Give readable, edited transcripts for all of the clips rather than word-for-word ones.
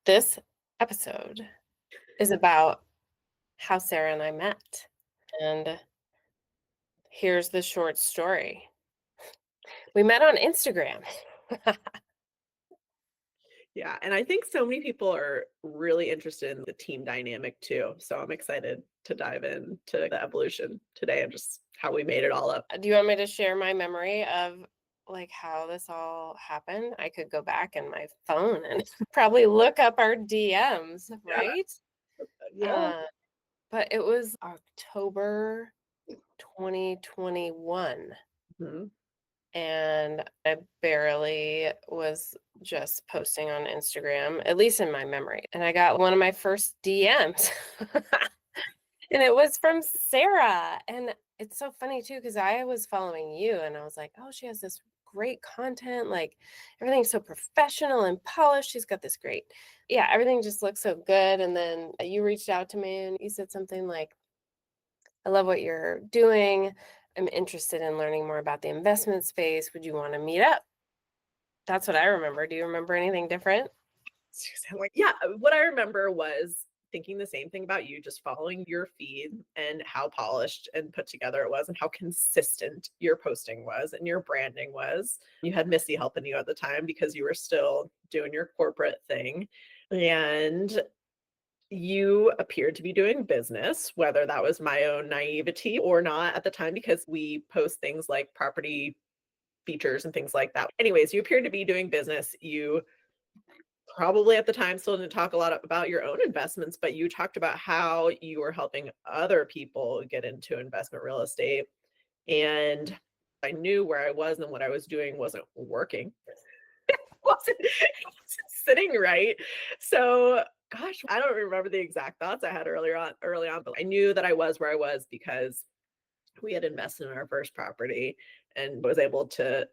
This episode is about how Sarah and I met. And here's the short story. We met on Instagram. Yeah, and I think so many people are really interested in the team dynamic too. So I'm excited to dive into the evolution today and just how we made it all up. Do you want me to share my memory of like how this all happened? I could go back in my phone and probably look up our DMs, Yeah, right? yeah. Uh, but it was October 2021. Mhm. And I barely was just posting on Instagram, at least in my memory. And I got one of my first DMs. And it was from Sarah. And it's so funny too, because I was following you and I was like, oh, she has this great content. Like everything's so professional and polished. She's got this great, yeah, everything just looks so good. And then you reached out to me and you said something like, I love what you're doing. I'm interested in learning more about the investment space. Would you want to meet up? That's what I remember. Do you remember anything different? Suzanne, like, yeah, what I remember was thinking the same thing about you, just following your feed and how polished and put together it was and how consistent your posting was and your branding was. You had Missy helping you at the time because you were still doing your corporate thing. And you appeared to be doing business, whether that was my own naivety or not at the time, because we post things like property features and things like that. Anyways, you appeared to be doing business. You probably at the time still didn't talk a lot about your own investments, but you talked about how you were helping other people get into investment real estate. And I knew where I was and what I was doing wasn't working. It wasn't sitting right. So gosh, I don't remember the exact thoughts I had early on, but I knew that I was where I was because we had invested in our first property and was able to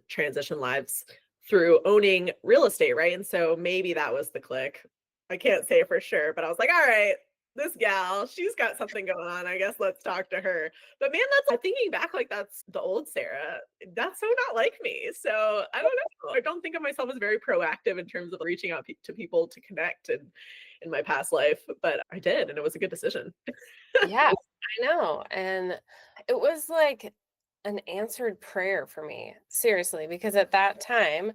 transition lives through owning real estate, right? And so maybe that was the click. I can't say for sure, but I was like, all right, this gal, she's got something going on. I guess let's talk to her. But man, that's thinking back, like that's the old Sarah. That's so not like me. So I don't know. I don't think of myself as very proactive in terms of reaching out to people to connect and in my past life, but I did, and it was a good decision. Yeah, I know. And it was like an answered prayer for me, seriously, because at that time,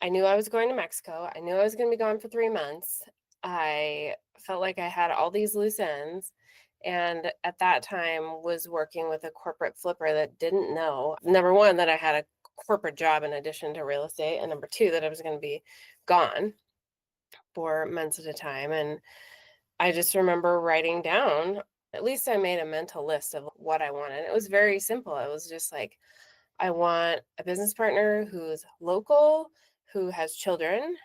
I knew I was going to Mexico. I knew I was going to be gone for 3 months. I felt like I had all these loose ends. And at that time was working with a corporate flipper that didn't know, number one, that I had a corporate job in addition to real estate, and number two, that I was going to be gone for months at a time. And I just remember writing down, at least I made a mental list of what I wanted. It was very simple. It was just like, I want a business partner who's local, who has children.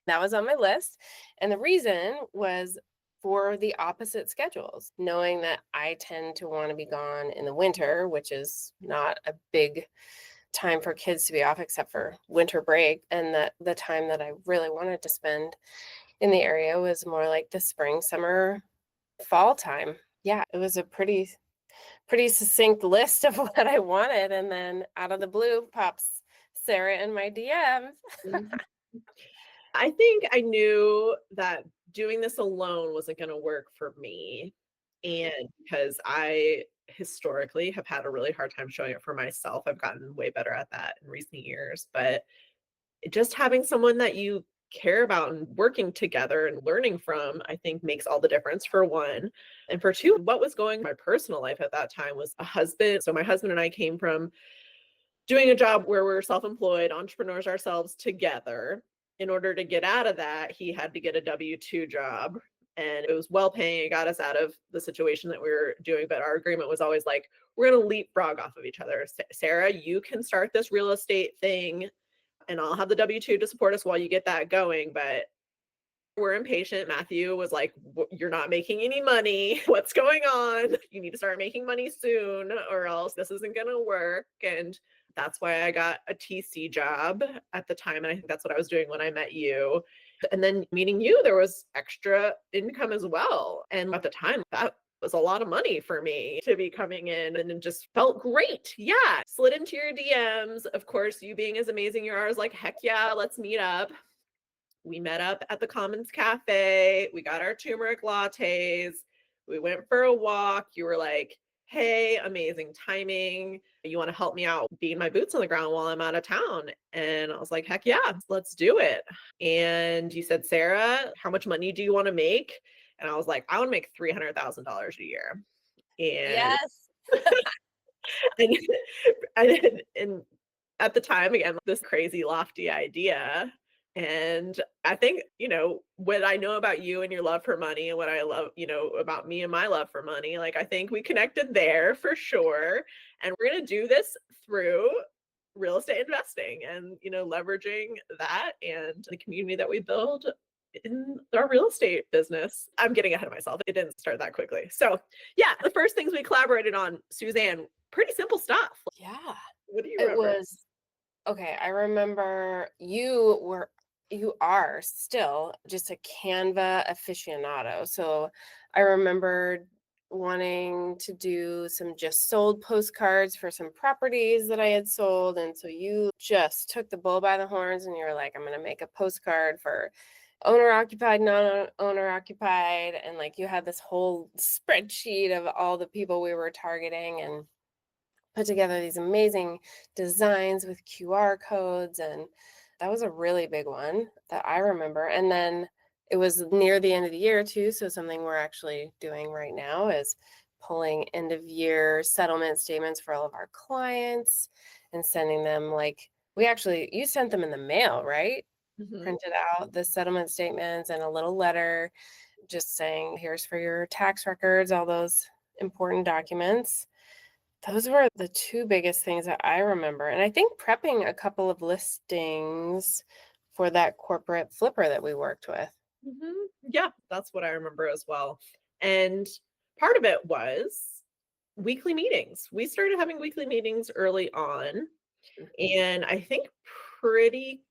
That was on my list. And the reason was for the opposite schedules, knowing that I tend to want to be gone in the winter, which is not a big time for kids to be off except for winter break. And that the time that I really wanted to spend in the area was more like the spring, summer, fall time. Yeah, it was a pretty succinct list of what I wanted. And then out of the blue pops Sarah in my DMs. Mhm. I think I knew that doing this alone wasn't gonna work for me, and because I historically have had a really hard time showing up for myself. I've gotten way better at that in recent years, but just having someone that you care about and working together and learning from, I think makes all the difference, for one. And for two, what was going on in my personal life at that time was a husband. So my husband and I came from doing a job where we're self-employed entrepreneurs ourselves together. In order to get out of that, he had to get a W-2 job, and it was well paying. It got us out of the situation that we were doing, but our agreement was always like, we're going to leapfrog off of each other. Sarah, you can start this real estate thing and I'll have the W-2 to support us while you get that going, but we're impatient. Matthew was like, you're not making any money. What's going on? You need to start making money soon or else this isn't going to work. And that's why I got a TC job at the time. And I think that's what I was doing when I met you. And then meeting you, there was extra income as well. And at the time, that was a lot of money for me to be coming in, and it just felt great. Yeah. Slid into your DMs. Of course, you being as amazing you are, I was like, heck yeah, let's meet up. We met up at the Commons Cafe. We got our turmeric lattes. We went for a walk. You were like, hey, amazing timing. You want to help me out being my boots on the ground while I'm out of town? And I was like, heck yeah, let's do it. And you said, Sarah, how much money do you want to make? And I was like, I want to make $300,000 a year. And, Yes. and, and at the time, again, this crazy lofty idea. And I think, what I know about you and your love for money and what I love, about me and my love for money, like I think we connected there for sure. And we're going to do this through real estate investing and, leveraging that and the community that we build in our real estate business. I'm getting ahead of myself. It didn't start that quickly. So, yeah, the first things we collaborated on, Suzanne, pretty simple stuff. Yeah. What do you It remember? was okay. I remember you are still just a Canva aficionado. So I remember wanting to do some just sold postcards for some properties that I had sold. And so you just took the bull by the horns and you were like, I'm going to make a postcard for owner occupied, non owner occupied. And like you had this whole spreadsheet of all the people we were targeting and put together these amazing designs with QR codes. And that was a really big one that I remember. And then it was near the end of the year too. So something we're actually doing right now is pulling end of year settlement statements for all of our clients and sending them you sent them in the mail, right? Mhm. Printed out the settlement statements and a little letter just saying, here's for your tax records, all those important documents. Those were the two biggest things that I remember. And I think prepping a couple of listings for that corporate flipper that we worked with. Yeah, that's what I remember as well. And part of it was weekly meetings. We started having weekly meetings early on. And I think pretty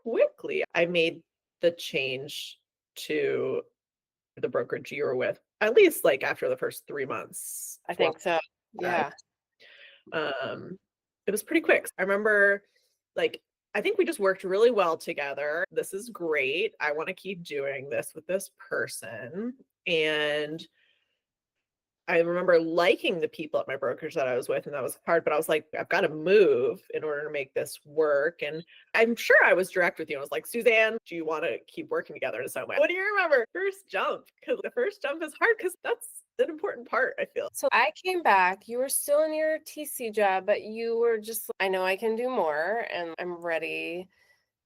quickly I made the change to the brokerage you were with, at least like after the first 3 months, I 4 think so. months. Yeah. It was pretty quick. I remember, like, I think we just worked really well together. This is great. I want to keep doing this with this person. And I remember liking the people at my brokerage that I was with, and that was hard, but I was like, I've got to move in order to make this work. And I'm sure I was direct with you. I was like, Suzanne, do you want to keep working together in some way? What do you remember? First jump, because the first jump is hard because that's an important part, I feel. So I came back. You were still in your TC job, but you were just, I know I can do more and I'm ready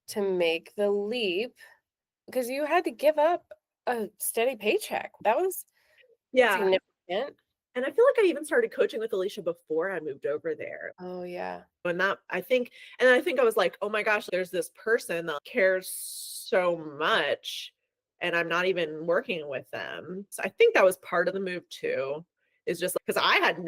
to make the leap because you had to give up a steady paycheck. That was Yeah. significant. And I feel like I even started coaching with Alicia before I moved over there. Oh, yeah. And I think I was like, oh my gosh, there's this person that cares so much, and I'm not even working with them. So I think that was part of the move too. Is just because I had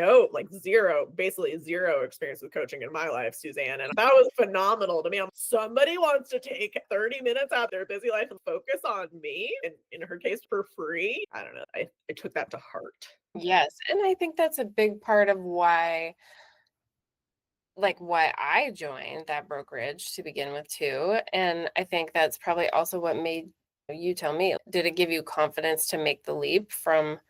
basically zero experience with coaching in my life, Suzanne. And that was phenomenal to me. Somebody wants to take 30 minutes out of their busy life and focus on me, and in her case, for free. I don't know. I took that to heart. Yes. And I think that's a big part of why I joined that brokerage to begin with too. And I think that's probably also what made you tell me, did it give you confidence to make the leap from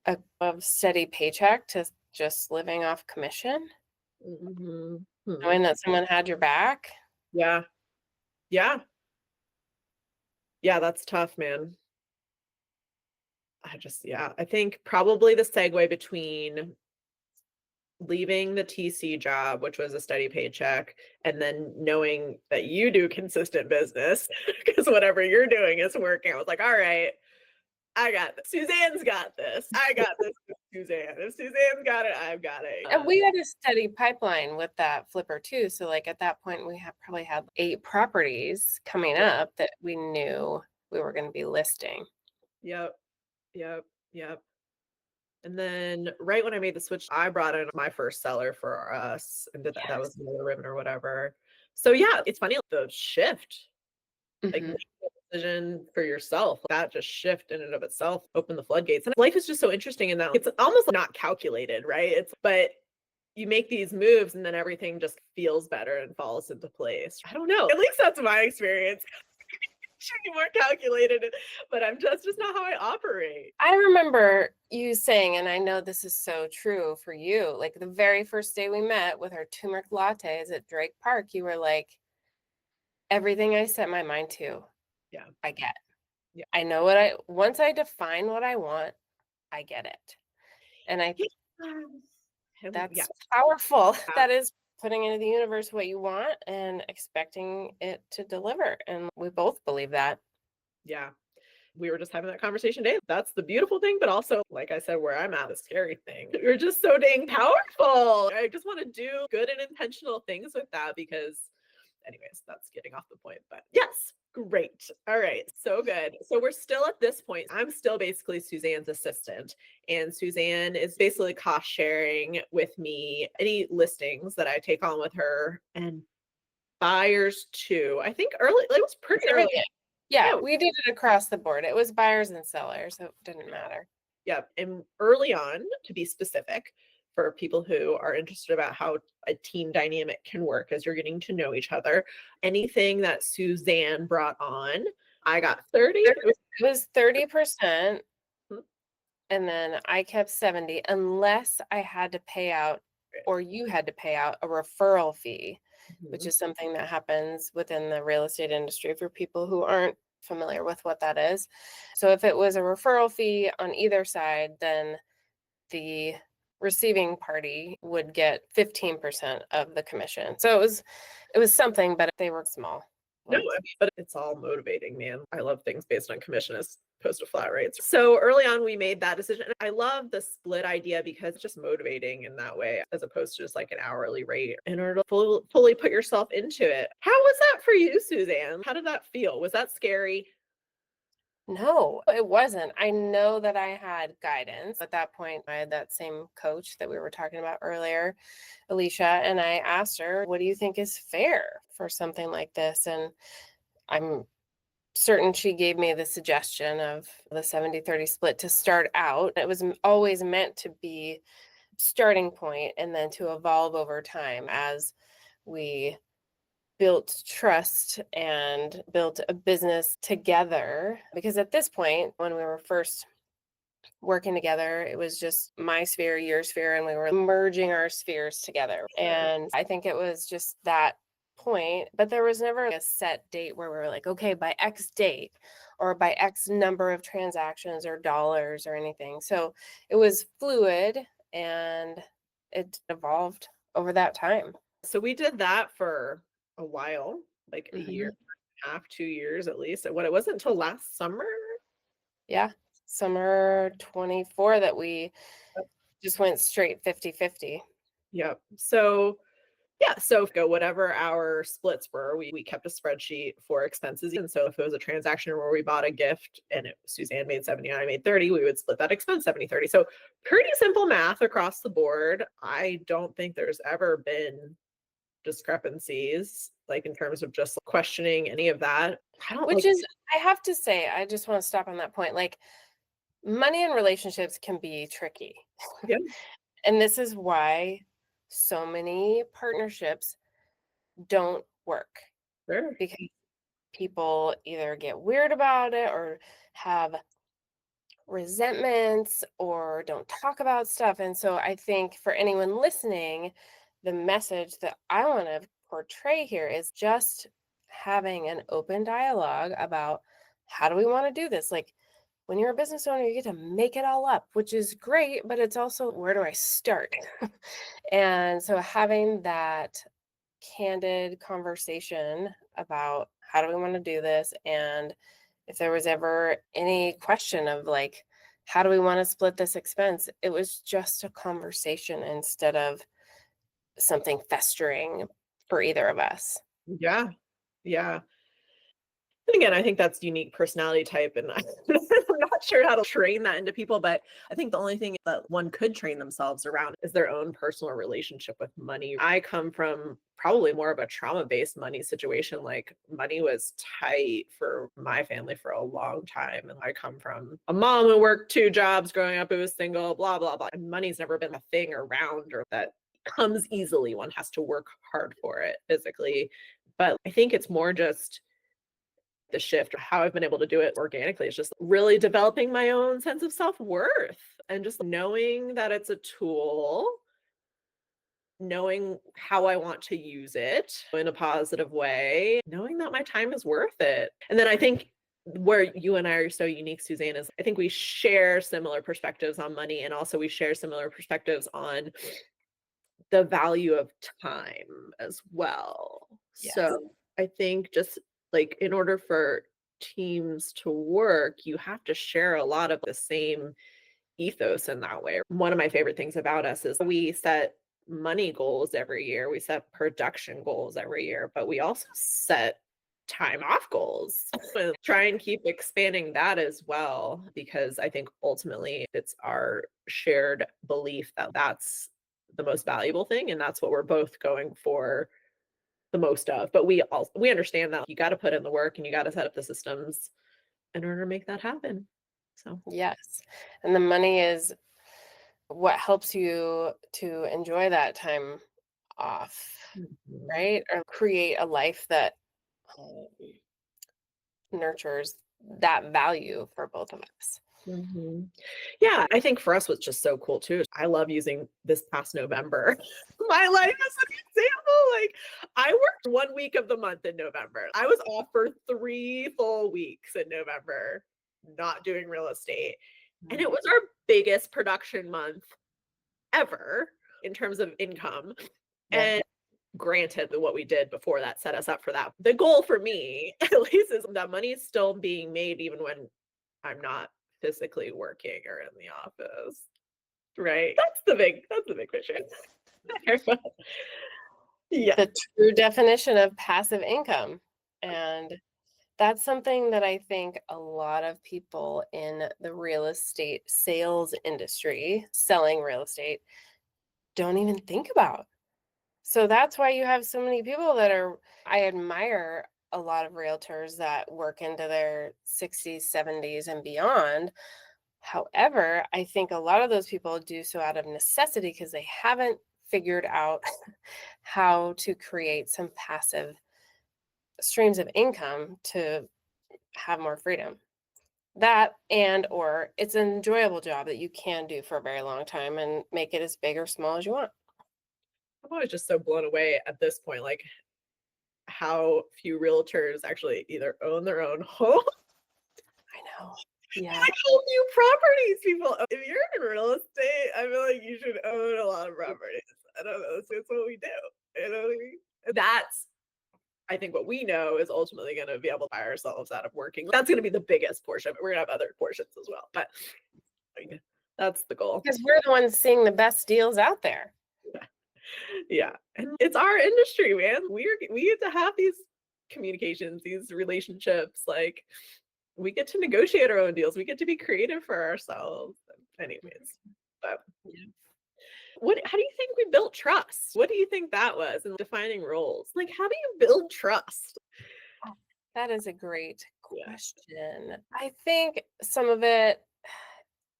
a steady paycheck to just living off commission? Mhm. Knowing that someone had your back? Yeah. Yeah. Yeah, that's tough, man. I think probably the segue between leaving the TC job, which was a steady paycheck, and then knowing that you do consistent business because whatever you're doing is working. I was like, all right, I got this. Suzanne's got this. I got this with Suzanne. If Suzanne's got it, I've got it. And we had a steady pipeline with that flipper too. So like at that point we probably had 8 properties coming up that we knew we were going to be listing. Yep. Yep. Yep. And then right when I made the switch, I brought in my first seller for us and did that. That was Yes. the ribbon or whatever. So yeah, it's funny the shift, like Mhm. making a decision for yourself. That just shift in and of itself opened the floodgates. And life is just so interesting in that it's almost not calculated, right? But you make these moves and then everything just feels better and falls into place. I don't know. At least that's my experience. should be more calculated, but that's just not how I operate. I remember you saying, and I know this is so true for you, like the very first day we met with our turmeric lattes at Drake Park, you were like, everything I set my mind to, Yeah. I get. Yeah. I know once I define what I want, I get it. And Yes. And yeah. that's powerful. Yeah. That is putting into the universe what you want and expecting it to deliver. And we both believe that. Yeah. We were just having that conversation today. That's the beautiful thing, but also, like I said, where I'm at, the scary thing. You're just so dang powerful. I just want to do good and intentional things with that because, anyways, that's getting off the point. But yes, great. All right. So good. So we're still at this point. I'm still basically Suzanne's assistant, and Suzanne is basically cost sharing with me any listings that I take on with her and buyers too. I think early, it was pretty It's early. everything. Yeah, Yeah. we did it across the board. It was buyers and sellers, so it didn't matter. Yep, and early on, to be specific, for people who are interested about how a team dynamic can work as you're getting to know each other, anything that Suzanne brought on, I got 30. It was 30%, Mhm. and then I kept 70 unless I had to pay out or you had to pay out a referral fee, which Mhm. is something that happens within the real estate industry for people who aren't familiar with what that is. So if it was a referral fee on either side, then the receiving party would get 15% of the commission. So it was something, but they were small No, I ones. mean, but it's all motivating, man. I love things based on commission as opposed to flat rates. So early on, we made that decision. And I love the split idea because it's just motivating in that way, as opposed to just like an hourly rate in order to fully put yourself into it. How was that for you, Suzanne? How did that feel? Was that scary? No, it wasn't. I know that I had guidance. At that point, I had that same coach that we were talking about earlier, Alicia, and I asked her, what do you think is fair for something like this? And I'm certain she gave me the suggestion of the 70-30 split to start out. It was always meant to be starting point and then to evolve over time as we built trust and built a business together. Because at this point, when we were first working together, it was just my sphere, your sphere, and we were merging our spheres together. And I think it was just that point, but there was never a set date where we were like, okay, by X date or by X number of transactions or dollars or anything. So it was fluid and it evolved over that time. So we did that for a while, like a year Mhm. and a half, 2 years at least. And what it wasn't until last summer. Yeah. Summer 24 that we just went straight 50-50. Yep. So yeah, so go whatever our splits were, we kept a spreadsheet for expenses. And so if it was a transaction where we bought a gift and Suzanne made 70 and I made 30, we would split that expense 70-30. So pretty simple math across the board. I don't think there's ever been discrepancies, like in terms of just questioning any of that. I don't Which like, is, I have to say, I just want to stop on that point. Like, money and relationships can be tricky. yeah, And this is why so many partnerships don't work sure. because people either get weird about it or have resentments or don't talk about stuff. And so I think for anyone listening, the message that I want to portray here is just having an open dialogue about how do we want to do this? Like when you're a business owner, you get to make it all up, which is great, but it's also where do I start? And so having that candid conversation about how do we want to do this and if there was ever any question of like how do we want to split this expense, it was just a conversation instead of something festering for either of us. Yeah, yeah. And again, I think that's unique personality type, and I'm not sure how to train that into people, but I think the only thing that one could train themselves around is their own personal relationship with money. I come from probably more of a trauma-based money situation. Like money was tight for my family for a long time. And I come from a mom who worked 2 jobs growing up, who was single, blah, blah, blah. And money's never been a thing around or that comes easily. One has to work hard for it physically. But I think it's more just the shift, how I've been able to do it organically is just really developing my own sense of self-worth and just knowing that it's a tool, knowing how I want to use it in a positive way, knowing that my time is worth it. And then I think where you and I are so unique, Suzanne, is I think we share similar perspectives on money, and also we share similar perspectives on the value of time as well. Yes. So I think just like in order for teams to work, you have to share a lot of the same ethos in that way. One of my favorite things about us is we set money goals every year, we set production goals every year, but we also set time off goals. And try and keep expanding that as well, because I think ultimately it's our shared belief that that's the most valuable thing, and that's what we're both going for the most of. But we understand that you got to put in the work and you got to set up the systems in order to make that happen. So Yes. And the money is what helps you to enjoy that time off, mhm. right? Or create a life that um, nurtures that value for both of us. Mhm. Yeah, I think for us what's just so cool too is I love using this past November. My life as an example. Like I worked 1 week of the month in November. I was off for 3 full weeks in November, not doing real estate. And Mm. it was our biggest production month ever in terms of income. Yeah. And granted that what we did before that set us up for that. The goal for me, at least, is that money is still being made even when I'm not physically working or in the office, right? That's the big picture. Yeah. The true definition of passive income. And that's something that I think a lot of people in the real estate sales industry, selling real estate, don't even think about. So that's why you have so many people that are, I admire a lot of realtors that work into their 60s, 70s, and beyond. However, I think a lot of those people do so out of necessity because they haven't figured out how to create some passive streams of income to have more freedom. That and or it's an enjoyable job that you can do for a very long time and make it as big or small as you want. I'm always just so blown away at this point, like how few realtors actually either own their own home, I know. Yeah. like how few properties people own. If you're in real estate, I feel like you should own a lot of properties. I don't know. It's what we do. You know what I mean? That's I think what we know is ultimately going to be able to buy ourselves out of working. That's going to be the biggest portion. We're going to have other portions as well, but like, that's the goal. Because we're the ones seeing the best deals out there. Yeah. Yeah. And it's our industry, man. We get to have these communications, these relationships. Like we get to negotiate our own deals. We get to be creative for ourselves. Anyways, but Yeah. how do you think we built trust? What do you think that was in defining roles? Like, how do you build trust? That is a great Yeah. question. I think some of it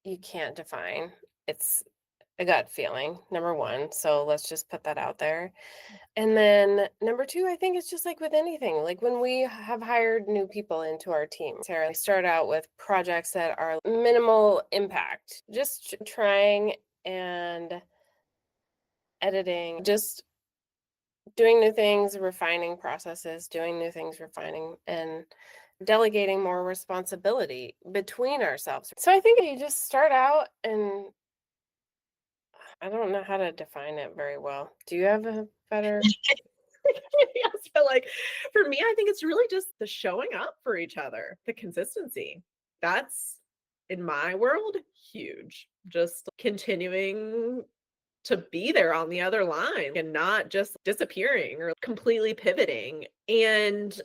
you can't define. It's a gut feeling, number one. So let's just put that out there. And then number two, I think it's just like with anything, like when we have hired new people into our team, Sarah, I start out with projects that are minimal impact, just trying and editing, just doing new things, refining processes, doing new things, refining and delegating more responsibility between ourselves. So I think you just start out and I don't know how to define it very well. Do you have a better? Yes, but like for me, I think it's really just the showing up for each other, the consistency. That's in my world huge. Just continuing to be there on the other line and not just disappearing or completely pivoting. And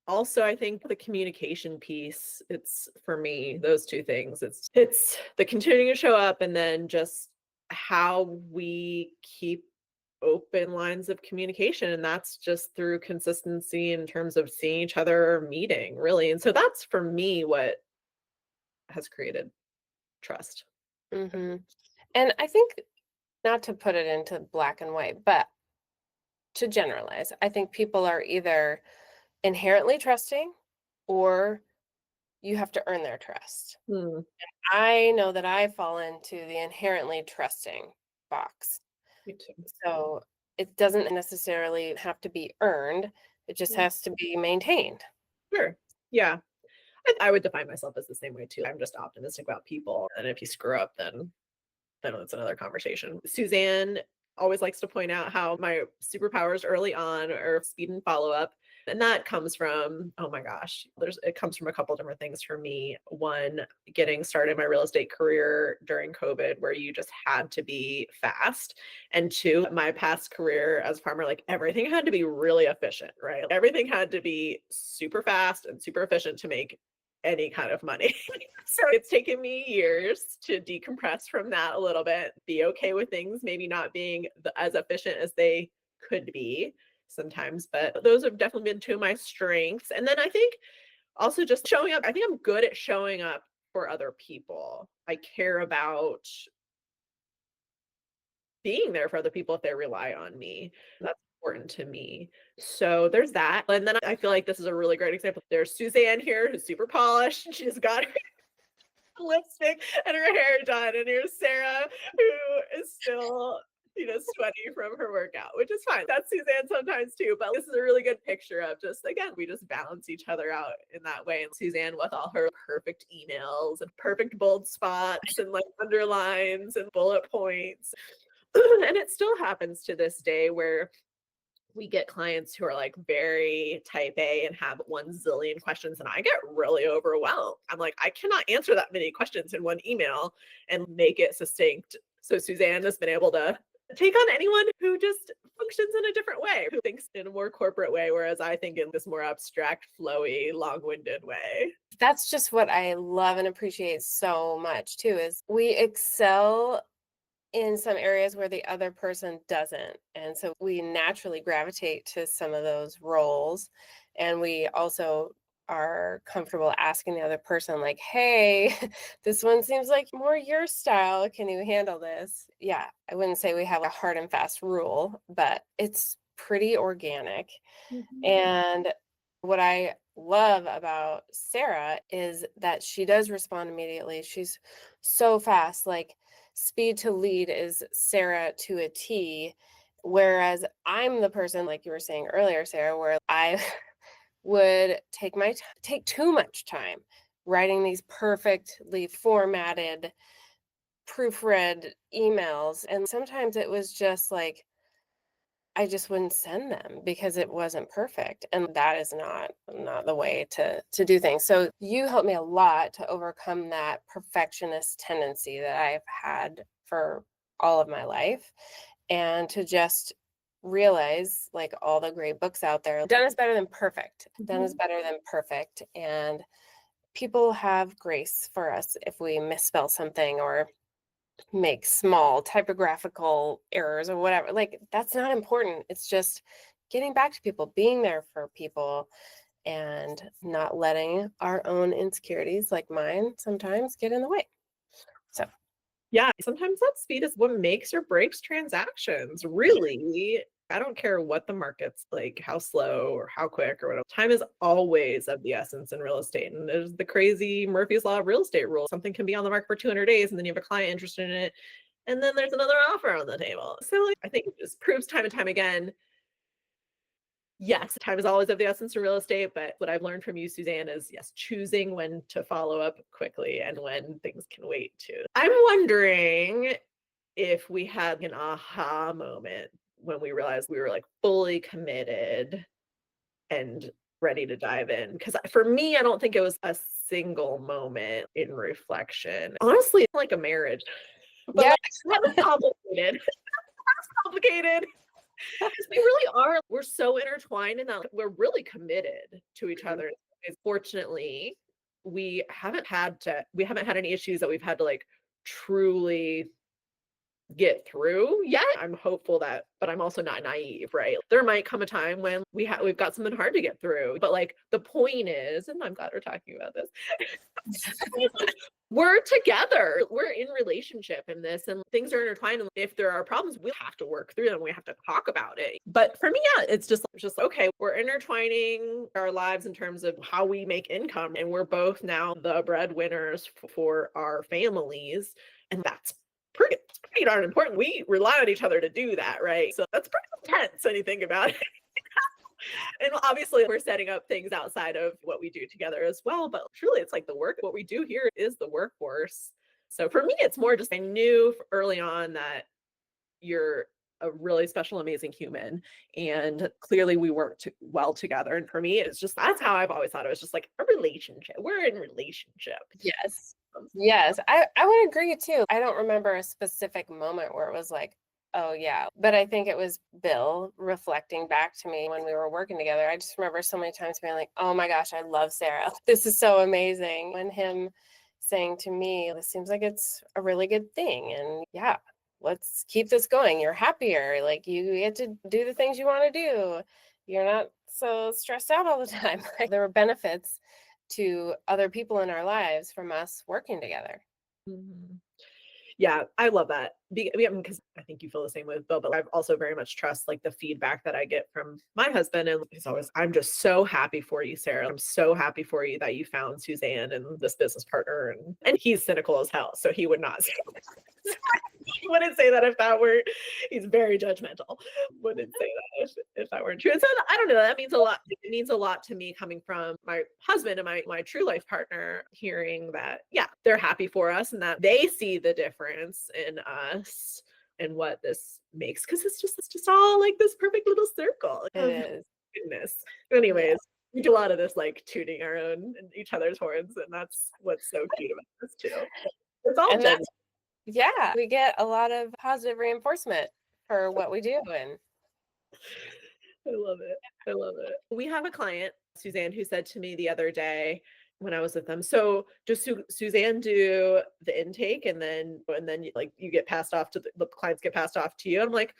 also I think the communication piece, it's for me, those two things. It's the continuing to show up and then just how we keep open lines of communication, and that's just through consistency in terms of seeing each other or meeting really. And so that's for me what has created trust. Hmm. And I think not to put it into black and white, but to generalize, I think people are either inherently trusting or you have to earn their trust. Mm, I know that I fall into the inherently trusting box. me too. So it doesn't necessarily have to be earned, it just Mm, has to be maintained. sure. Yeah. I would define myself as the same way too. I'm just optimistic about people. And if you screw up, then it's another conversation. Suzanne always likes to point out how my superpowers early on are speed and follow up. And that comes from, oh my gosh, it comes from a couple different things for me. One, getting started my real estate career during COVID, where you just had to be fast. And two, my past career as a farmer, like everything had to be really efficient, right? Everything had to be super fast and super efficient to make any kind of money. So it's taken me years to decompress from that a little bit, be okay with things maybe not being as efficient as they could be sometimes, but those have definitely been two of my strengths. And then I think also just showing up, I think I'm good at showing up for other people. I care about being there for other people if they rely on me. That's important to me. So there's that. And then I feel like this is a really great example. There's Suzanne here who's super polished. She's got lipstick and her hair done. And here's Sarah, who is still, sweaty from her workout, which is fine. That's Suzanne sometimes too. But this is a really good picture of just, again, we just balance each other out in that way. And Suzanne with all her perfect emails and perfect bold spots and like underlines and bullet points. And it still happens to this day where we get clients who are like very type A and have 1 zillion questions, and I get really overwhelmed. I'm like, I cannot answer that many questions in one email and make it succinct. So Suzanne has been able to take on anyone who just functions in a different way, who thinks in a more corporate way, whereas I think in this more abstract, flowy, long-winded way. That's just what I love and appreciate so much too, is we excel in some areas where the other person doesn't. And so we naturally gravitate to some of those roles. And we also are comfortable asking the other person, like, hey, this one seems like more your style. Can you handle this? Yeah, I wouldn't say we have a hard and fast rule, but it's pretty organic. Mhm. And what I love about Sarah is that she does respond immediately. She's so fast, like speed to lead is Sarah to a T. Whereas I'm the person, like you were saying earlier, Sarah, where I would take too much time writing these perfectly formatted, proofread emails. And sometimes it was just like, I just wouldn't send them because it wasn't perfect, and that is not the way to do things. So you helped me a lot to overcome that perfectionist tendency that I've had for all of my life, and to just realize, like all the great books out there, done is better than perfect. Done is Mhm. better than perfect, and people have grace for us if we misspell something or make small typographical errors or whatever. Like, that's not important. It's just getting back to people, being there for people, and not letting our own insecurities, like mine, sometimes get in the way. So, Yeah, sometimes that speed is what makes or breaks transactions. Really, I don't care what the market's like, how slow or how quick or whatever. Time is always of the essence in real estate. And there's the crazy Murphy's Law of real estate rule. Something can be on the market for 200 days and then you have a client interested in it. And then there's another offer on the table. So, like, I think it just proves time and time again. Yes, time is always of the essence in real estate, but what I've learned from you, Suzanne, is yes, choosing when to follow up quickly and when things can wait too. I'm wondering if we had an aha moment when we realized we were like fully committed and ready to dive in. Because for me, I don't think it was a single moment in reflection. Honestly, like a marriage, but yeah. like that was complicated. Complicated. 'Cause we really are. We're so intertwined in that like, we're really committed to each other. And fortunately, we haven't had any issues that we've had to like truly get through yet. I'm hopeful that, but I'm also not naive, right? There might come a time when we've got something hard to get through. But like the point is, and I'm glad we're talking about this, we're together. We're in relationship in this and things are intertwined. And if there are problems, we have to work through them. We have to talk about it. But for me, yeah, it's just okay, we're intertwining our lives in terms of how we make income. And we're both now the breadwinners for our families. And that's pretty darn important. We rely on each other to do that, right? So that's pretty intense when you think about it. And obviously, we're setting up things outside of what we do together as well. But truly, it's like the work, what we do here is the workforce. So for me, it's more just I knew early on that you're a really special, amazing human. And clearly, we work well together. And for me, it's just that's how I've always thought it was just like a relationship. We're in relationship. Yes. Yes, I would agree too. I don't remember a specific moment where it was like, "Oh, yeah." But I think it was Bill reflecting back to me when we were working together. I just remember so many times being like, "Oh my gosh, I love Sarah. This is so amazing." And him saying to me, "This seems like it's a really good thing." And yeah, let's keep this going. You're happier. Like you get to do the things you want to do. You're not so stressed out all the time. Like there were benefits to other people in our lives from us working together. Mhm. Yeah, I love that. Yeah, because I think you feel the same with Bill, but I also very much trust like the feedback that I get from my husband. And he's always, I'm just so happy for you, Sarah. I'm so happy for you that you found Suzanne and this business partner. And he's cynical as hell. So he would not say he wouldn't say that if that were he's very judgmental. Wouldn't say that if that weren't true. And so I don't know, that means a lot. It means a lot to me coming from my husband and my true life partner, hearing that, yeah, they're happy for us and that they see the difference in us and what this makes because it's just all like this perfect little circle It of is. goodness. Yeah. Anyways, we do a lot of this like tooting our own and each other's horns, and that's what's so cute about this too. It's all And that, genuine. yeah, we get a lot of positive reinforcement for what we do. And I love it. I love it. We have a client, Suzanne, who said to me the other day when I was with them, so does Suzanne do the intake and then you get passed off to the clients get passed off to you? I'm like,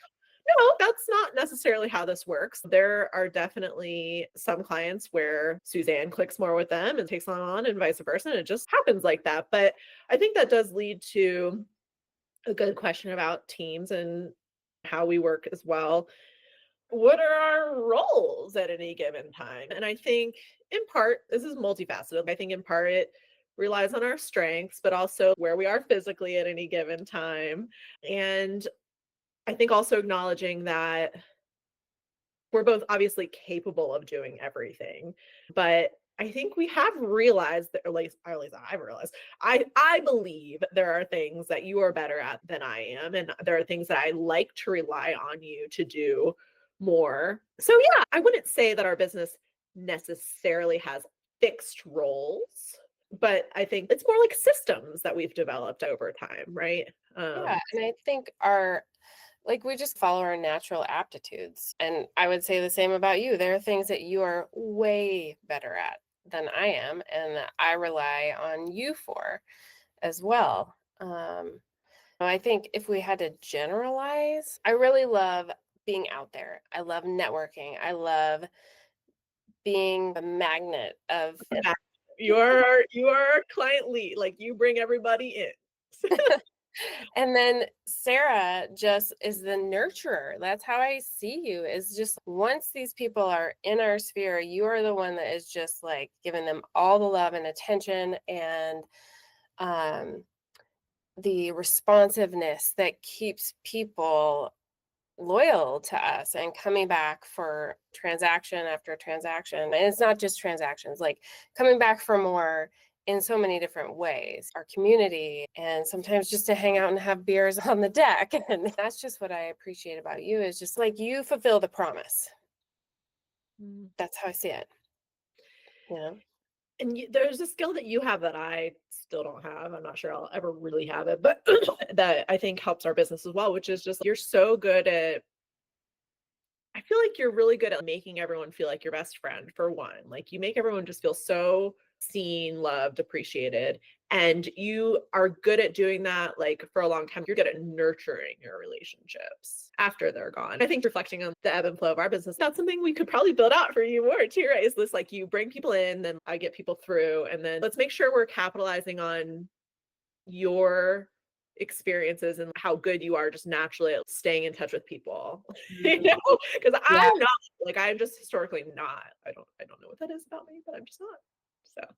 no, that's not necessarily how this works. There are definitely some clients where Suzanne clicks more with them and takes them on and vice versa. And it just happens like that. But I think that does lead to a good question about teams and how we work as well. What are our roles at any given time? And I think in part, this is multifaceted. I think in part it relies on our strengths, but also where we are physically at any given time. And I think also acknowledging that we're both obviously capable of doing everything, but I think we have realized that, or at least I've realized, I believe there are things that you are better at than I am, and there are things that I like to rely on you to do more. So yeah, I wouldn't say that our business necessarily has fixed roles, but I think it's more like systems that we've developed over time, right? yeah, and I think our like we just follow our natural aptitudes. And I would say the same about you. There are things that you are way better at than I am, and that I rely on you for as well. I think if we had to generalize, I really love being out there. I love networking. I love being a magnet of Yeah, you are our client lead, like you bring everybody in. and then Sarah just is the nurturer. That's how I see you, is just once these people are in our sphere, you are the one that is just like giving them all the love and attention and um, the responsiveness that keeps people loyal to us and coming back for transaction after transaction. And it's not just transactions, like coming back for more in so many different ways. Our community, and sometimes just to hang out and have beers on the deck. And that's just what I appreciate about you, is just like you fulfill the promise. Mm. That's how I see it. You know? And there's a skill that you have that I still don't have. I'm not sure I'll ever really have it, but that I think helps our business as well, which is just you're so good at I feel like you're really good at making everyone feel like your best friend for one. Like you make everyone just feel so seen, loved, appreciated. And you are good at doing that, like for a long time. You're good at nurturing your relationships after they're gone. I think reflecting on the ebb and flow of our business, that's something we could probably build out for you more too, right? Is this like you bring people in, then I get people through, and then let's make sure we're capitalizing on your experiences and how good you are just naturally at staying in touch with people. You Mhm. know, because Yeah, I'm not like I'm just historically not. I don't know what that is about me, but I'm just not. So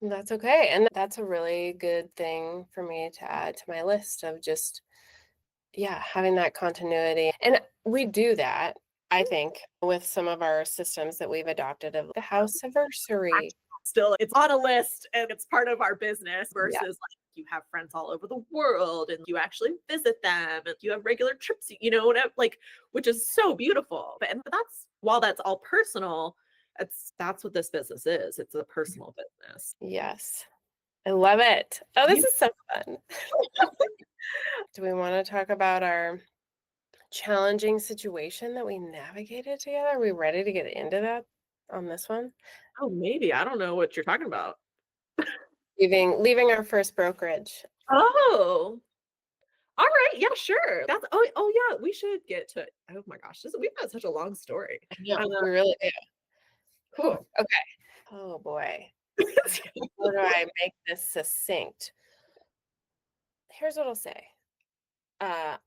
that's okay. And that's a really good thing for me to add to my list of just, yeah, having that continuity. And we do that, I think, with some of our systems that we've adopted of the house anniversary. still it's on a list and it's part of our business Yeah. versus like you have friends all over the world and you actually visit them and you have regular trips, whatever, like which is so beautiful. But that's while that's all personal, that's what this business is. It's a personal business. Yes. I love it. Oh, this You is so fun. Do we want to talk about our challenging situation that we navigated together? Are we ready to get into that on this one? Oh, maybe. I don't know what you're talking about. Leaving our first brokerage. Oh, all right. Yeah, sure. Oh yeah, we should get to oh my gosh, we've got such a long story. Yeah, Uh, we really do. Whew, whew. okay. Oh boy. How do I make this succinct? Here's what I'll say. Uh,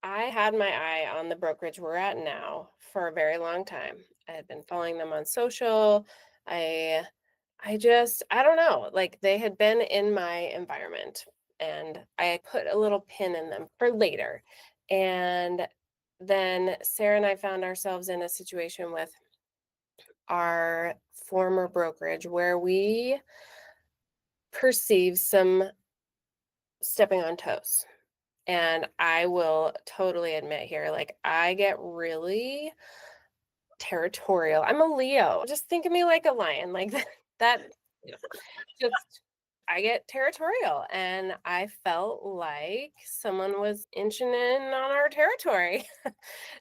I had my eye on the brokerage we're at now for a very long time. I had been following them on social. I I don't know, like they had been in my environment and I put a little pin in them for later. And then Sarah and I found ourselves in a situation with our former brokerage where we perceive some stepping on toes. And I will totally admit here, like I get really territorial. I'm a Leo. Just think of me like a lion. Like that Yeah. just I get territorial and I felt like someone was inching in on our territory.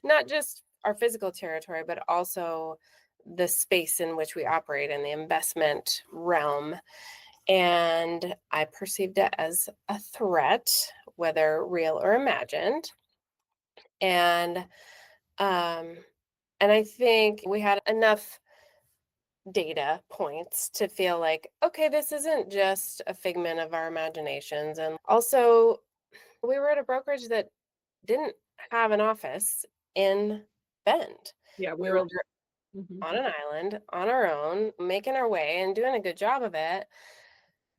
Not just our physical territory, but also the space in which we operate in the investment realm. And I perceived it as a threat, whether real or imagined. And um and I think we had enough data points to feel like, okay, this isn't just a figment of our imaginations. And also, we were at a brokerage that didn't have an office in Bend. Yeah, we We were were mhm. on an island on our own, making our way and doing a good job of it.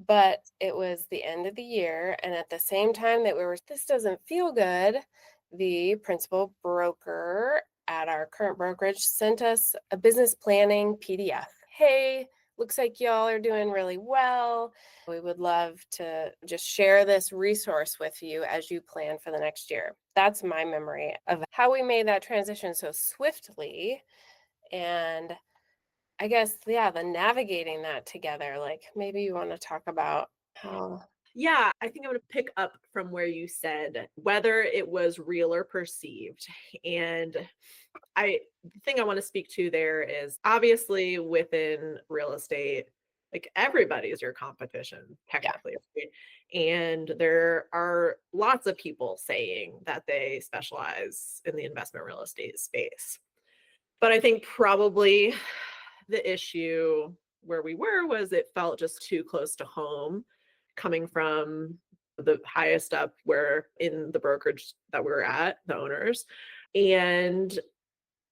But it was the end of the year. And at the same time that we were, this doesn't feel good, the principal broker at our current brokerage sent us a business planning PDF. Hey, looks like y'all are doing really well. We would love to just share this resource with you as you plan for the next year. That's my memory of how we made that transition so swiftly. And I guess, yeah, the navigating that together, like maybe you want to talk about how. Yeah, I think I'm going to pick up from where you said whether it was real or perceived. And the thing I want to speak to there is obviously within real estate, like everybody is your competition, Yeah. technically. Right? And there are lots of people saying that they specialize in the investment real estate space. But I think probably the issue where we were was it felt just too close to home coming from the highest up where in the brokerage that we were at, the owners. And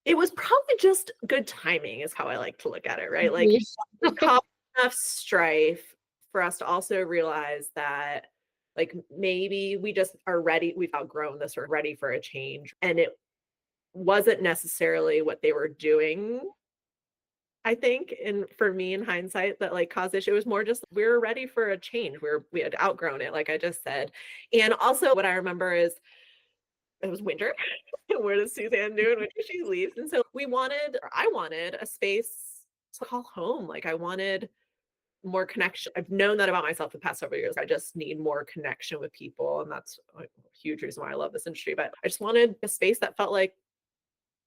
it was probably just good timing is how I like to look at it, right? Like Mhm. caused enough strife for us to also realize that like maybe we just are ready, we've outgrown this, or ready for a change. And it wasn't necessarily what they were doing. I think, and for me in hindsight, that like caused issue. It was more just we were ready for a change. We had outgrown it, like I just said. And also what I remember is it was winter. What is Suzanne doing when she leaves? And so I wanted a space to call home. Like I wanted more connection. I've known that about myself the past several years. I just need more connection with people. And that's a huge reason why I love this industry. But I just wanted a space that felt like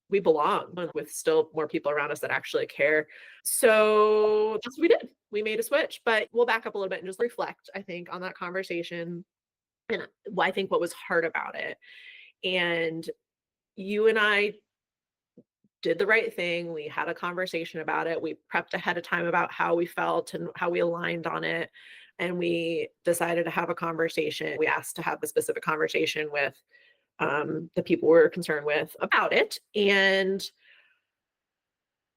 we belong with still more people around us that actually care. So that's what we did. We made a switch, but we'll back up a little bit and just reflect, I think, on that conversation and I think what was hard about it. And you and I did the right thing. We had a conversation about it. We prepped ahead of time about how we felt and how we aligned on it. And we decided to have a conversation. We asked to have a specific conversation with the people we're concerned with about it. And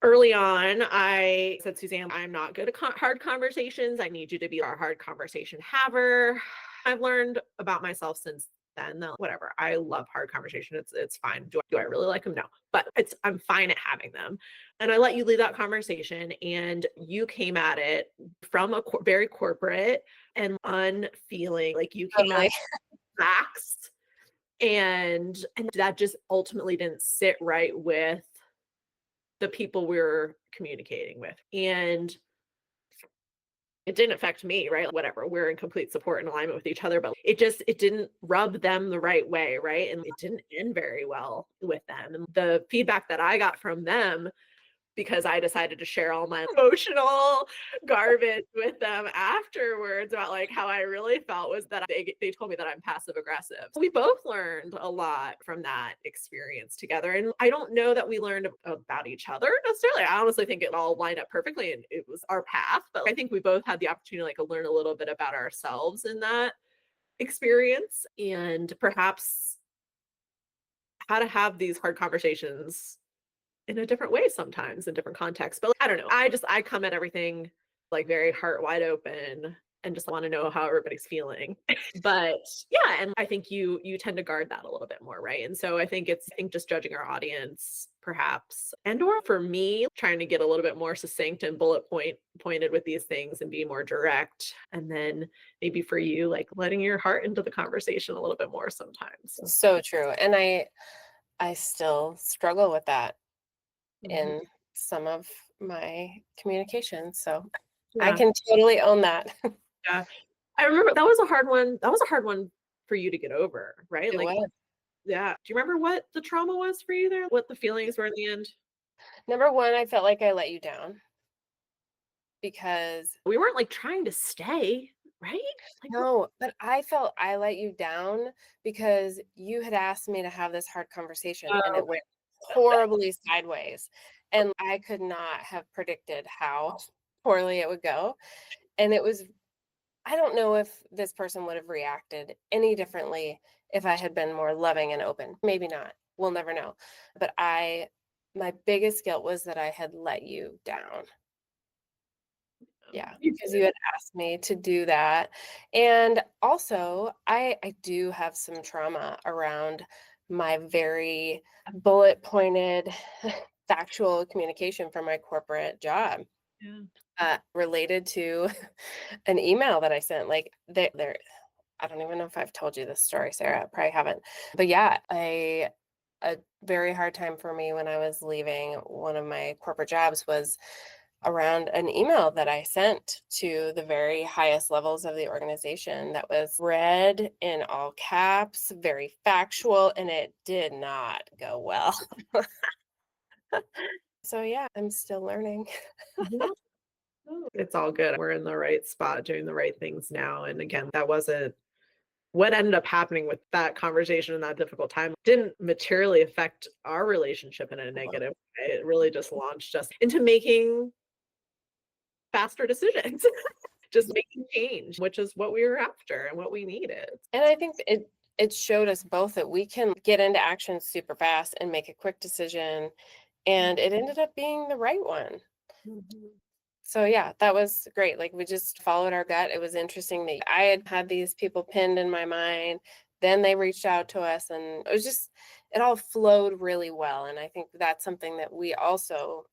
early on, I said, Suzanne, I'm not good at hard conversations. I need you to be our hard conversation haver. I've learned about myself since then that whatever, I love hard conversation. It's fine. Do I really like them? No, but I'm fine at having them. And I let you lead that conversation, and you came at it from a very corporate and unfeeling. Like you came at Totally. it facts, and that just ultimately didn't sit right with the people we were communicating with. And it didn't affect me, right? Whatever. We're in complete support and alignment with each other, but it didn't rub them the right way, right? And it didn't end very well with them. And the feedback that I got from them, because I decided to share all my emotional garbage with them afterwards about like how I really felt, was that they told me that I'm passive aggressive. We both learned a lot from that experience together. And I don't know that we learned about each other necessarily. I honestly think it all lined up perfectly and it was our path. But I think we both had the opportunity like to learn a little bit about ourselves in that experience, and perhaps how to have these hard conversations in a different way sometimes in different contexts. But I don't know. I come at everything like very heart wide open and just want to know how everybody's feeling. But yeah, and I think you tend to guard that a little bit more, right? And so I think just judging our audience perhaps, and or for me trying to get a little bit more succinct and pointed with these things and be more direct, and then maybe for you like letting your heart into the conversation a little bit more sometimes. So true. And I still struggle with that Mhm. in some of my communications. So I Yeah. can totally own that. Yeah. I remember that was a hard one. That was a hard one for you to get over, right? It Like, was. yeah. Do you remember what the trauma was for you there? What the feelings were in the end? Number one, I felt like I let you down because We weren't like trying to stay, right? Like, what? no, but I felt I let you down because you had asked me to have this hard conversation and Oh, it went horribly sideways. And I could not have predicted how poorly it would go. And it was, I don't know if this person would have reacted any differently if I had been more loving and open. Maybe not. We'll never know. But my biggest guilt was that I had let you down. Yeah, you because did. you had asked me to do that. And also, I do have some trauma around my very bullet pointed factual communication from my corporate job, Yeah. related to an email that I sent. Like there, I don't even know if I've told you this story, Sarah. I probably haven't. But yeah, a very hard time for me when I was leaving one of my corporate jobs was around an email that I sent to the very highest levels of the organization that was read in all caps, very factual, and it did not go well. So yeah, I'm still learning. Yeah. No, it's all good. We're in the right spot doing the right things now. And again, that wasn't what ended up happening with that conversation in that difficult time didn't materially affect our relationship in a negative way. It really just launched us into making faster decisions, just making change, which is what we were after and what we needed. And I think it showed us both that we can get into action super fast and make a quick decision, and it ended up being the right one. Mhm. So yeah, that was great. Like we just followed our gut. It was interesting that I had these people pinned in my mind. Then they reached out to us and it was just it all flowed really well. And I think that's something that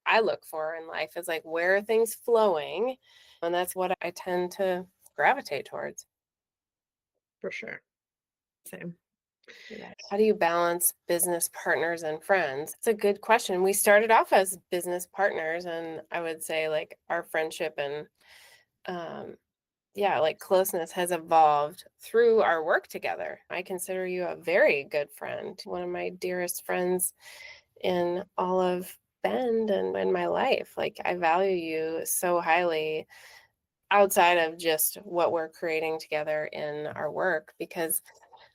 I look for in life is like where are things flowing? And that's what I tend to gravitate towards. For sure. Same. Yeah. How do you balance business partners and friends? It's a good question. We started off as business partners, and I would say like our friendship and um, yeah, like closeness has evolved through our work together. I consider you a very good friend, one of my dearest friends in all of Bend and in my life. Like, I value you so highly outside of just what we're creating together in our work because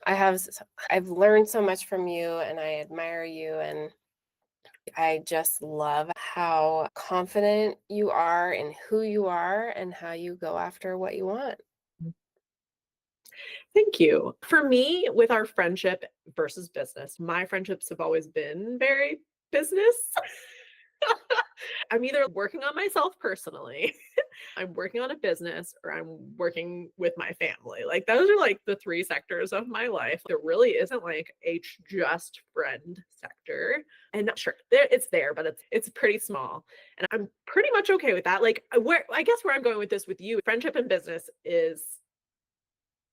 I've learned so much from you and I admire you and I just love how confident you are in who you are and how you go after what you want. Thank you. For me, with our friendship versus business, my friendships have always been very business. I'm either working on myself personally, I'm working on a business, or I'm working with my family. Like those are like the three sectors of my life. There really isn't like a just friend sector. And sure, it's there, but it's pretty small. And I'm pretty much okay with that. Like where I guess where I'm going with this with you, friendship and business is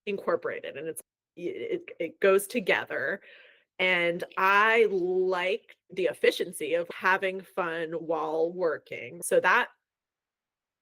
incorporated and it goes together. And I like the efficiency of having fun while working. So that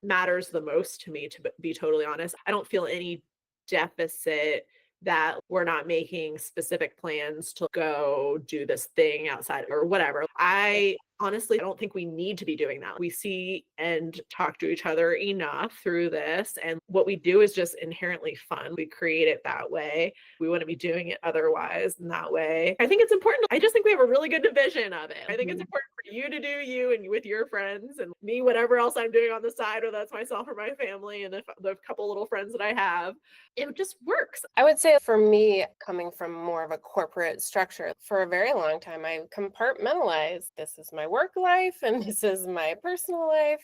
matters the most to me, to be totally honest. I don't feel any deficit that we're not making specific plans to go do this thing outside or whatever. I honestly don't think we need to be doing that. We see and talk to each other enough through this. And what we do is just inherently fun. We create it that way. We wouldn't be doing it otherwise in that way. I think it's important. I just think we have a really good division of it. I think it's important for you to do you and with your friends, and me, whatever else I'm doing on the side, whether that's myself or my family, and if the couple little friends that I have, it just works. I would say for me, coming from more of a corporate structure, for a very long time, I compartmentalized this is my work life and this is my personal life.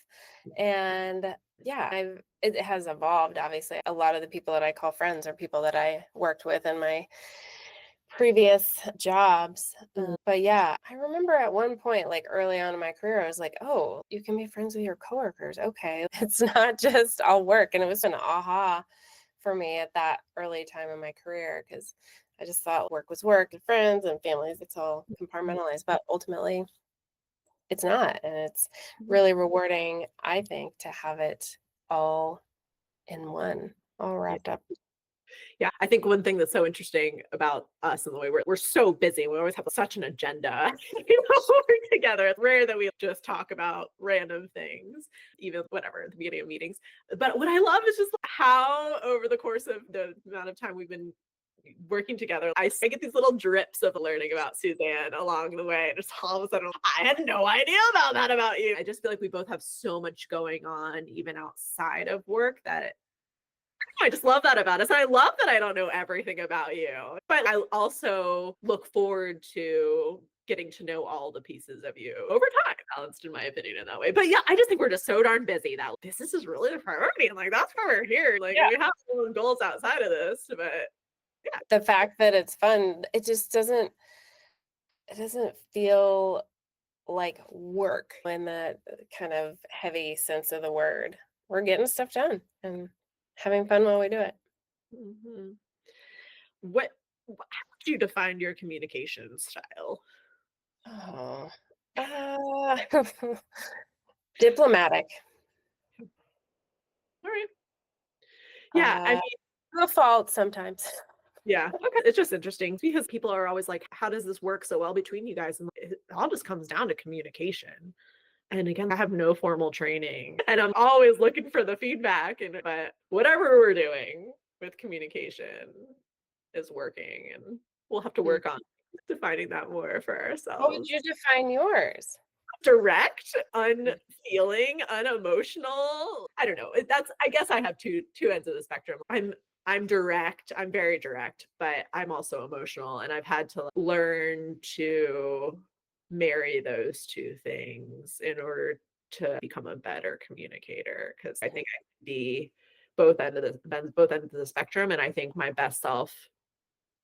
And yeah, it has evolved. Obviously, a lot of the people that I call friends are people that I worked with in my previous jobs. Mm. But yeah, I remember at one point, like early on in my career, I was like, oh, you can be friends with your coworkers. Okay. It's not just all work. And it was an aha for me at that early time in my career because I just thought work was work and friends and families, it's all compartmentalized. But ultimately, it's not. And it's really rewarding, I think, to have it all in one, all Yeah. wrapped up. Yeah, I think one thing that's so interesting about us and the way we're so busy. We always have such an agenda, when we're together. It's rare that we just talk about random things, even whatever at the beginning of meetings. But what I love is just how over the course of the amount of time we've been working together, I get these little drips of learning about Suzanne along the way. And just all of a sudden, I had no idea about that about you. I just feel like we both have so much going on, even outside of work, that I just love that about us. And I love that I don't know everything about you. But I also look forward to getting to know all the pieces of you over time, balanced in my opinion in that way. But yeah, I just think we're just so darn busy that this is really the priority. And like that's why we're here. Like Yeah. we have our own goals outside of this, but yeah. The fact that it's fun, it doesn't feel like work in that kind of heavy sense of the word. We're getting stuff done and having fun while we do it. Mhm. What how would you define your communication style? Oh, uh, diplomatic. All right. Yeah, I Uh, mean, a fault sometimes. yeah. Okay. It's just interesting because people are always like, how does this work so well between you guys? And it all just comes down to communication. And again, I have no formal training and I'm always looking for the feedback. And but whatever we're doing with communication is working, and we'll have to Mm. work on defining that more for How would ourselves. you define yours? Direct, unfeeling, unemotional. I don't know. That's I guess I have two ends of the spectrum. I'm direct. I'm very direct, but I'm also emotional, and I've had to learn to marry those two things in order to become a better communicator. Because I think I can be both ends of the spectrum, and I think my best self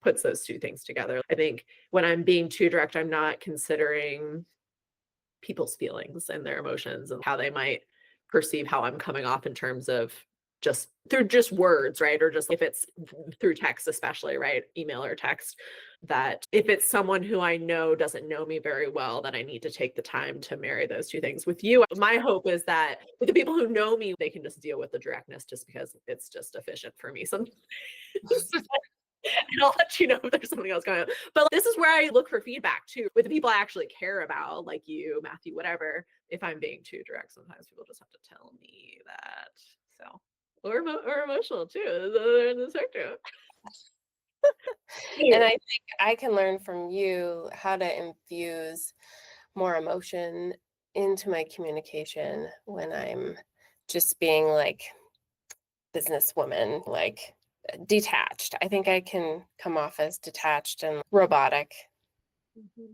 puts those two things together. I think when I'm being too direct, I'm not considering people's feelings and their emotions and how they might perceive how I'm coming off in terms of just through just words, right? Or just if it's through text, especially, right? Email or text, that if it's someone who I know doesn't know me very well, that I need to take the time to marry those two things. With you, my hope is that with the people who know me, they can just deal with the directness just because it's just efficient for me sometimes. and I'll let you know if there's something else going on. But this is where I look for feedback too with the people I actually care about, like you, Matthew, whatever. If I'm being too direct, sometimes people just have to tell me that. So, or emotional too. They're in the spectrum. And Anyway, I think I can learn from you how to infuse more emotion into my communication when I'm just being like businesswoman, like detached. I think I can come off as detached and robotic mhm,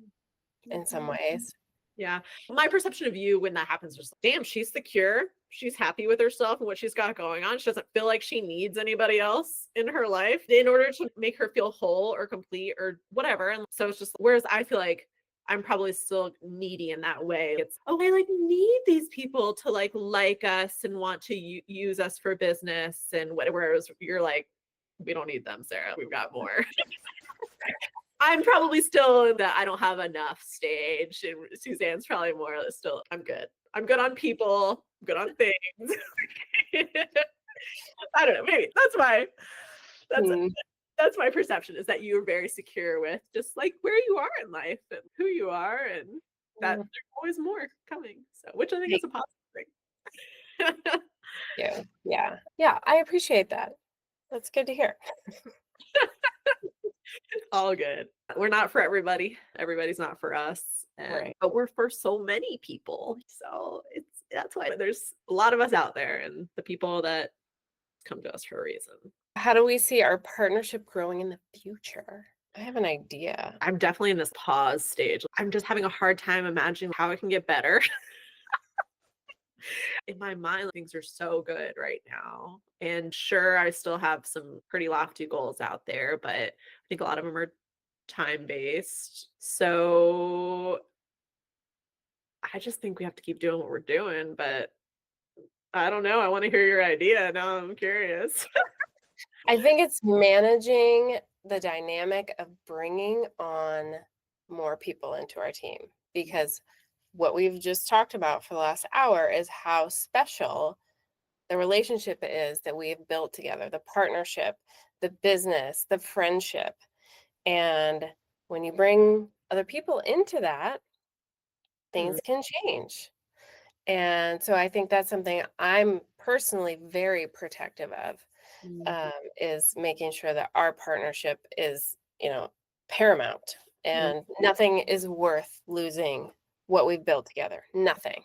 in some mhm. ways. Yeah. My perception of you when that happens is just, damn, she's secure. She's happy with herself and what she's got going on. She doesn't feel like she needs anybody else in her life in order to make her feel whole or complete or whatever. And so it's just, whereas I feel like I'm probably still needy in that way. It's, oh, I like need these people to like us and want to use us for business and whatever. Whereas you're like, we don't need them, Sarah. We've got more. I'm probably still in the I don't have enough stage, and Suzanne's probably more still, I'm good. I'm good on people, I'm good on things. I don't know, maybe that's Hmm. that's my perception is that you're very secure with just like where you are in life and who you are, and that Mm, there's always more coming. So, which I think is thank a positive thing. you. Yeah. Yeah. I appreciate that. That's good to hear. All good. We're not for everybody. Everybody's not for us. And Right. but we're for so many people. So that's why there's a lot of us out there and the people that come to us for a reason. How do we see our partnership growing in the future? I have an idea. I'm definitely in this pause stage. I'm just having a hard time imagining how it can get better. In my mind, things are so good right now. And sure, I still have some pretty lofty goals out there, but I think a lot of them are time based. So I just think we have to keep doing what we're doing, but I don't know. I want to hear your idea. Now I'm curious. I think it's managing the dynamic of bringing on more people into our team because what we've just talked about for the last hour is how special the relationship is that we've built together, the partnership, the business, the friendship. And when you bring other people into that, Mm, things can change. And so I think that's something I'm personally very protective of, mm, is making sure that our partnership is, paramount mm, and nothing is worth losing what we've built together. Nothing.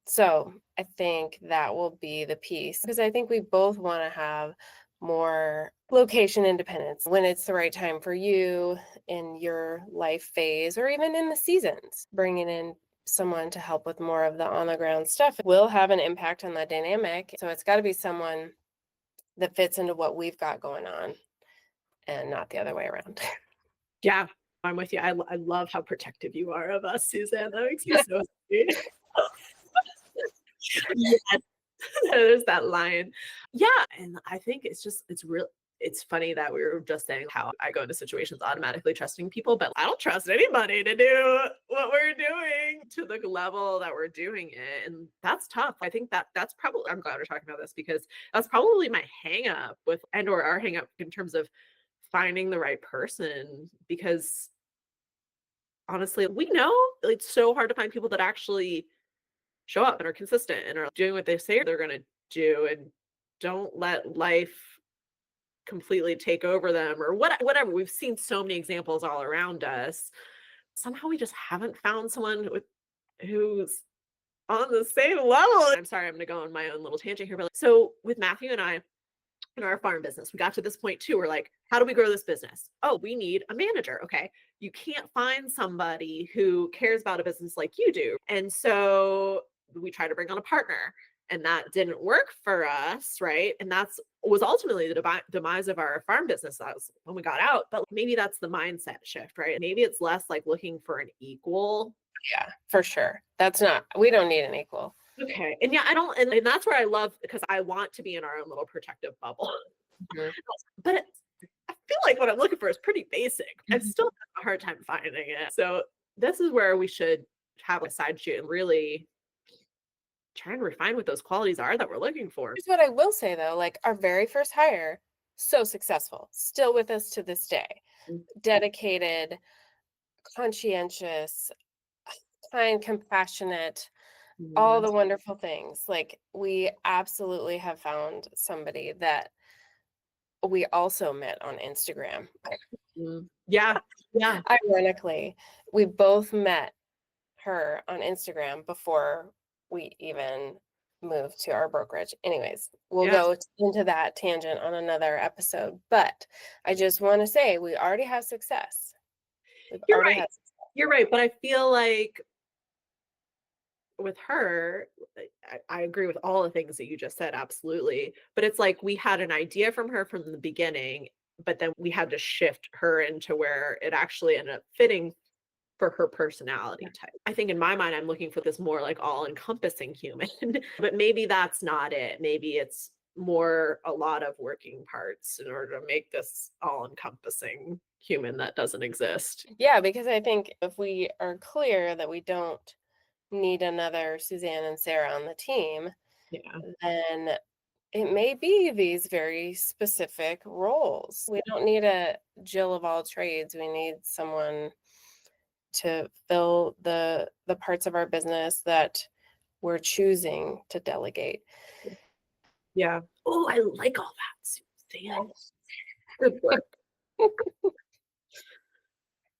So I think that will be the piece because I think we both want to have more location independence when it's the right time for you in your life phase or even in the seasons. Bringing in someone to help with more of the on the ground stuff will have an impact on the dynamic. So it's got to be someone that fits into what we've got going on and not the other way around. yeah, I'm with you. I love how protective you are of us, Suzanne. That makes me so happy. Yes, there's that line. Yeah, and I think it's real. It's funny that we were just saying how I go into situations automatically trusting people, but I don't trust anybody to do what we're doing to the level that we're doing it. And that's tough. I think that's probably, I'm glad we're talking about this because that's probably my hang up with, and or our hang up in terms of finding the right person because honestly, we know it's so hard to find people that actually show up and are consistent and are doing what they say they're going to do and don't let life completely take over them or whatever. We've seen so many examples all around us. Somehow we just haven't found someone who's on the same level. I'm sorry, I'm going to go on my own little tangent here, but so with Matthew and I, in our farm business, we got to this point too. We're like, how do we grow this business? Oh, we need a manager. Okay. You can't find somebody who cares about a business like you do. And so we try to bring on a partner and that didn't work for us. Right. And that's was ultimately the demise of our farm business. That was when we got out. But maybe that's the mindset shift, right? Maybe it's less like looking for an equal. Yeah, for sure. We don't need an equal. Okay. And yeah, I don't, and that's where I love because I want to be in our own little protective bubble. Mhm. But I feel like what I'm looking for is pretty basic. I've still had a hard time finding it. So this is where we should have a side shoot and really try and refine what those qualities are that we're looking for. Here's what I will say though, like our very first hire, so successful, still with us to this day, Mm, dedicated, conscientious, kind, compassionate, all yes. the wonderful things. Like, we absolutely have found somebody that we also met on Instagram. Yeah. Yeah. Ironically, we both met her on Instagram before we even moved to our brokerage. Anyways, we'll Yeah. go into that tangent on another episode, but I just want to say we already have success. We've You're already right. had You're right. But I feel like with her, I agree with all the things that you just said, absolutely. But it's like we had an idea from her from the beginning, but then we had to shift her into where it actually ended up fitting for her personality type. I think in my mind, I'm looking for this more like all encompassing human, but maybe that's not it. Maybe it's more a lot of working parts in order to make this all encompassing human that doesn't exist. Yeah, because I think if we are clear that we don't need another Suzanne and Sarah on the team, Yeah. then it may be these very specific roles. We don't need a Jill of all trades. We need someone to fill the parts of our business that we're choosing to delegate. Yeah. Oh, I like all that, Suzanne. Good work.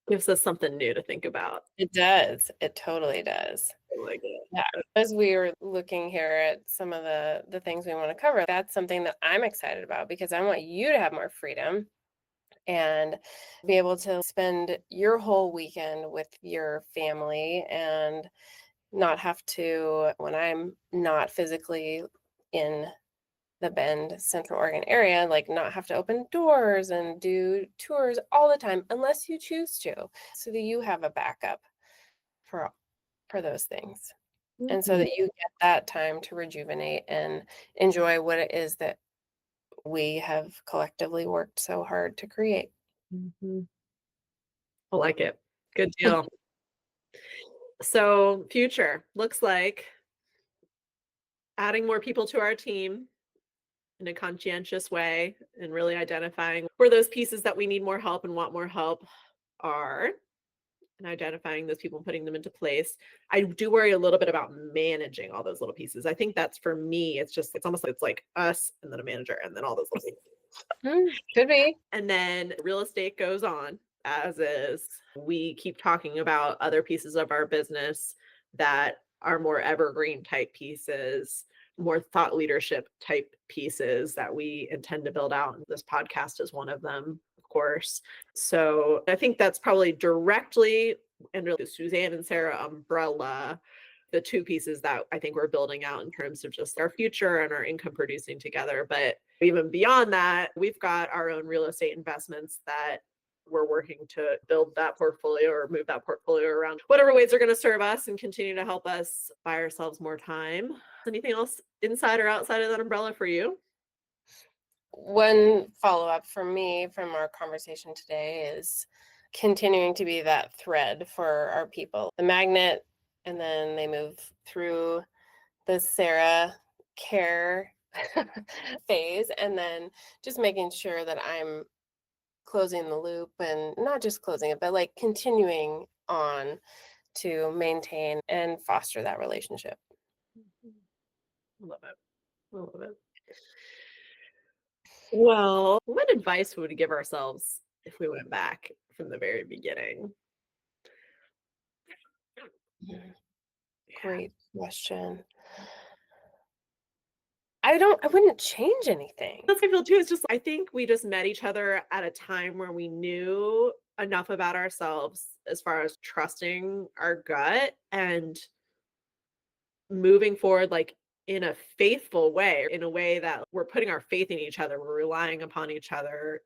Gives us something new to think about. It does. It totally does. I like it. Yeah. As we were looking here at some of the things we want to cover, that's something that I'm excited about because I want you to have more freedom and be able to spend your whole weekend with your family and not have to, when I'm not physically in the Bend, Central Oregon area, like not have to open doors and do tours all the time unless you choose to, so that you have a backup for for those things. And so Mhm, that you get that time to rejuvenate and enjoy what it is that we have collectively worked so hard to create. mhm. I like it. Good deal. So, future looks like adding more people to our team in a conscientious way and really identifying where those pieces that we need more help and want more help are and identifying those people and putting them into place. I do worry a little bit about managing all those little pieces. I think that's for me, it's almost like it's like us and then a manager and then all those little pieces. Could be. And then real estate goes on as is. We keep talking about other pieces of our business that are more evergreen type pieces, more thought leadership type pieces that we intend to build out. And this podcast is one of them, of course. So I think that's probably directly under the Suzanne and Sarah umbrella, the two pieces that I think we're building out in terms of just our future and our income producing together. But even beyond that, we've got our own real estate investments that we're working to build that portfolio or move that portfolio around whatever ways are going to serve us and continue to help us buy ourselves more time. Anything else inside or outside of that umbrella for you? One follow-up for me from our conversation today is continuing to be that thread for our people, the magnet, and then they move through the Sarah care phase, and then just making sure that I'm closing the loop and not just closing it, but like continuing on to maintain and foster that relationship. I love it. I love it. Well, what advice would we give ourselves if we went back from the very beginning? Mhm. Yeah. Great question. I wouldn't change anything. That's how I feel too. It's just I think we just met each other at a time where we knew enough about ourselves as far as trusting our gut and moving forward like in a faithful way, in a way that we're putting our faith in each other. We're relying upon each other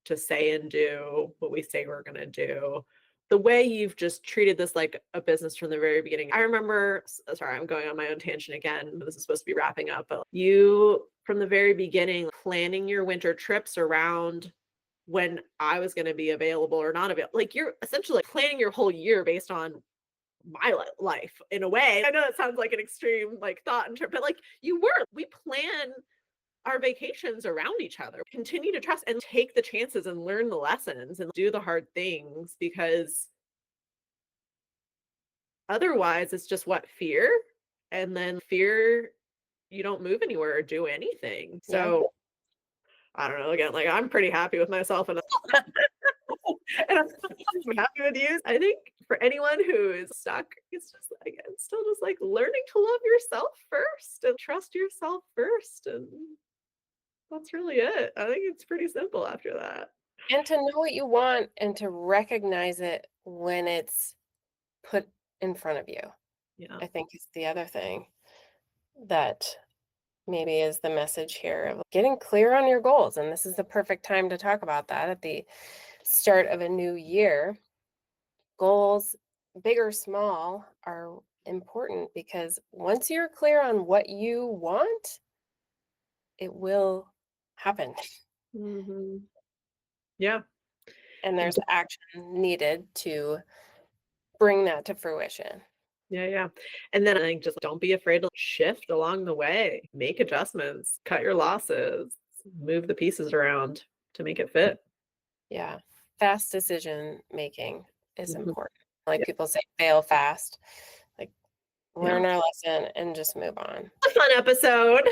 to say and do what we say we're going to do. The way you've just treated this like a business from the very beginning. I remember, sorry, I'm going on my own tangent again. This is supposed to be wrapping up, but you from the very beginning planning your winter trips around when I was going to be available or not available. Like you're essentially like planning your whole year based on my life in a way. I know that sounds like an extreme like thought in term, but like you were. We plan our vacations around each other. Continue to trust and take the chances and learn the lessons and do the hard things because otherwise it's just what fear and then fear you don't move anywhere or do anything. Yeah. So I don't know. Again, like I'm pretty happy with myself and, and I'm happy with you. I think for anyone who is stuck, it's just like it's still just like learning to love yourself first and trust yourself first. And that's really it. I think it's pretty simple after that. And to know what you want and to recognize it when it's put in front of you, Yeah. I think is the other thing that maybe is the message here of getting clear on your goals. And this is the perfect time to talk about that at the start of a new year. Goals, big or small, are important because once you're clear on what you want, it will happen. Mhm. Yeah. And And there's action needed to bring that to fruition. yeah, yeah. And then I think just don't be afraid to shift along the way, make adjustments, cut your losses, move the pieces around to make it fit. Yeah. Fast decision making is Mhm. important. Like Yeah, people say, fail fast. Like yeah. learn our lesson and just move on. A fun episode.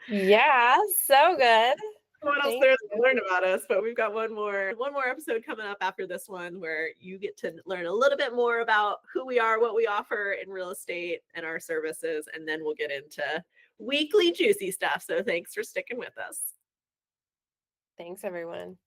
Yeah, so good. What else Thank there is to you. learn about us, but we've got one more episode coming up after this one where you get to learn a little bit more about who we are, what we offer in real estate and our services, and then we'll get into weekly juicy stuff. So thanks for sticking with us. Thanks, everyone.